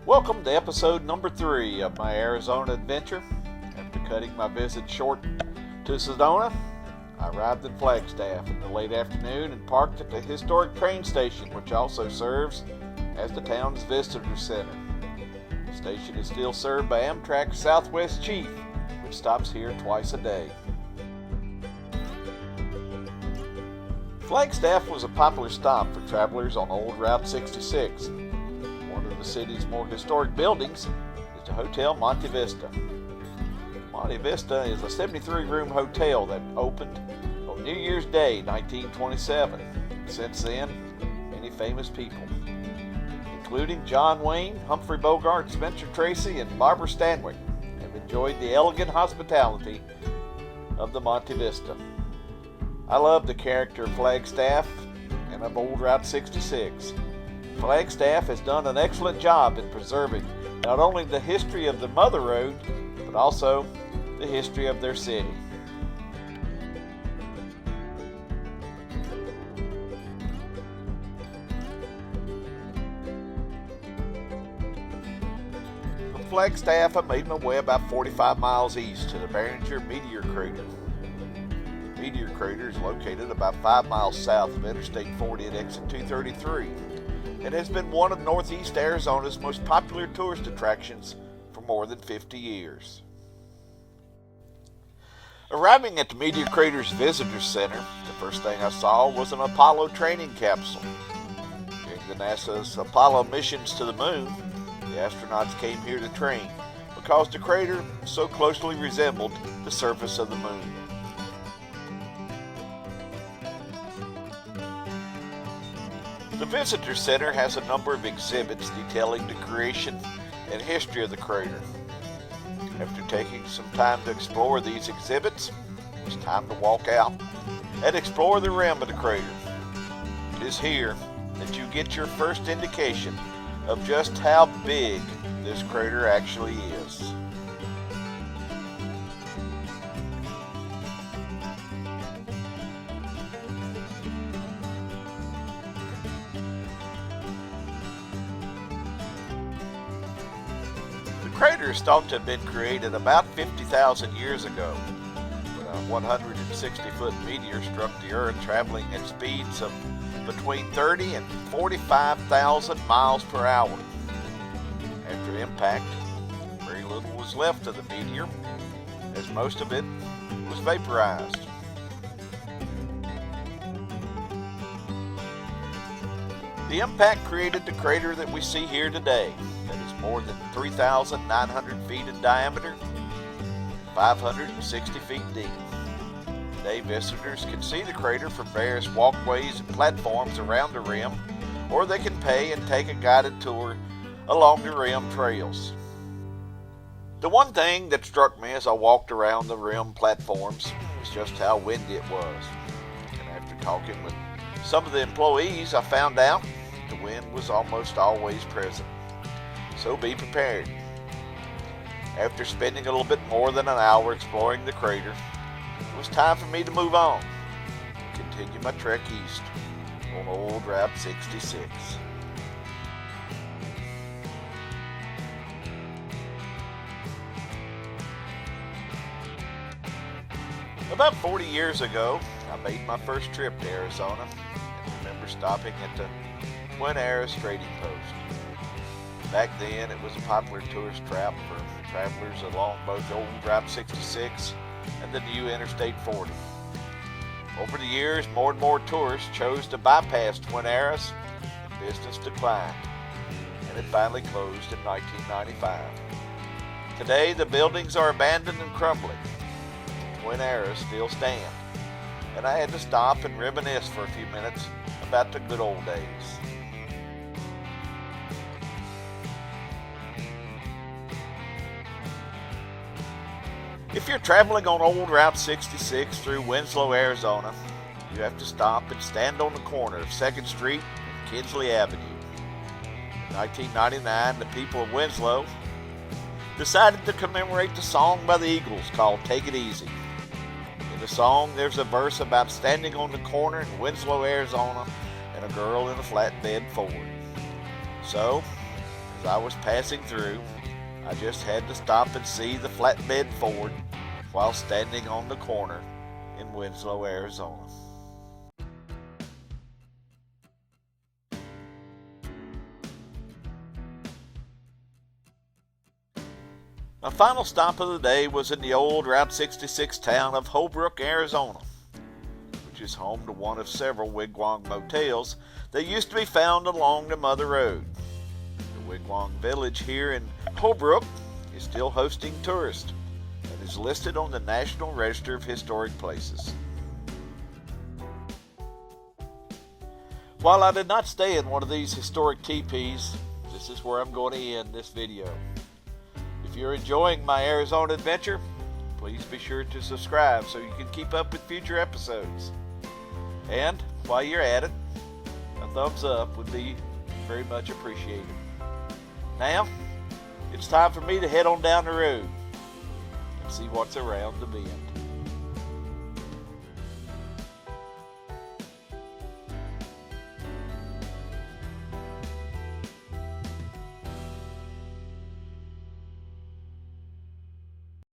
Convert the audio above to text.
Welcome to episode number 3 of my Arizona adventure. After cutting my visit short to Sedona, I arrived in Flagstaff in the late afternoon and parked at the historic train station, which also serves as the town's visitor center. The station is still served by Amtrak's Southwest Chief, which stops here twice a day. Flagstaff was a popular stop for travelers on Old Route 66. One of the city's more historic buildings is the Hotel Monte Vista. Monte Vista is a 73-room hotel that opened on New Year's Day, 1927. Since then, many famous people, including John Wayne, Humphrey Bogart, Spencer Tracy, and Barbara Stanwyck, have enjoyed the elegant hospitality of the Monte Vista. I love the character of Flagstaff and of Old Route 66. Flagstaff has done an excellent job in preserving not only the history of the Mother Road, but also the history of their city. From Flagstaff, I made my way about 45 miles east to the Meteor Crater. Meteor Crater is located about 5 miles south of Interstate 40 at exit 233. It has been one of Northeast Arizona's most popular tourist attractions for more than 50 years. Arriving at the Meteor Crater's Visitor Center, the first thing I saw was an Apollo training capsule. During the NASA's Apollo missions to the moon, the astronauts came here to train because the crater so closely resembled the surface of the moon. The Visitor Center has a number of exhibits detailing the creation and history of the crater. After taking some time to explore these exhibits, it's time to walk out and explore the rim of the crater. It is here that you get your first indication of just how big this crater actually is. The crater is thought to have been created about 50,000 years ago, when a 160-foot meteor struck the Earth traveling at speeds of between 30 and 45,000 miles per hour. After impact, very little was left of the meteor, as most of it was vaporized. The impact created the crater that we see here today, that is more than 3,900 feet in diameter, 560 feet deep. Today, visitors can see the crater from various walkways and platforms around the rim, or they can pay and take a guided tour along the rim trails. The one thing that struck me as I walked around the rim platforms was just how windy it was. And after talking with some of the employees, I found out the wind was almost always present. So be prepared. After spending a little bit more than an hour exploring the crater, it was time for me to move on and continue my trek east on Old Route 66. About 40 years ago, I made my first trip to Arizona and remember stopping at the Twin Arrows Trading Post. Back then, it was a popular tourist trap for travelers along both Old Route 66 and the new Interstate 40. Over the years, more and more tourists chose to bypass Twin Arrows, and business declined, and it finally closed in 1995. Today, the buildings are abandoned and crumbling. Twin Arrows still stand, and I had to stop and reminisce for a few minutes about the good old days. If you're traveling on Old Route 66 through Winslow, Arizona, you have to stop and stand on the corner of 2nd Street and Kinsley Avenue. In 1999, the people of Winslow decided to commemorate the song by the Eagles called Take It Easy. In the song, there's a verse about standing on the corner in Winslow, Arizona, and a girl in a flatbed Ford. So, As I was passing through, I just had to stop and see the flatbed Ford while standing on the corner in Winslow, Arizona. My final stop of the day was in the old Route 66 town of Holbrook, Arizona, which is home to one of several wigwam motels that used to be found along the Mother Road. The wigwam village here in Holbrook is still hosting tourists and is listed on the National Register of Historic Places. While I did not stay in one of these historic teepees, this is where I'm going to end this video. If you're enjoying my Arizona adventure, please be sure to subscribe so you can keep up with future episodes. And while you're at it, a thumbs up would be very much appreciated. Now, it's time for me to head on down the road and see what's around the bend.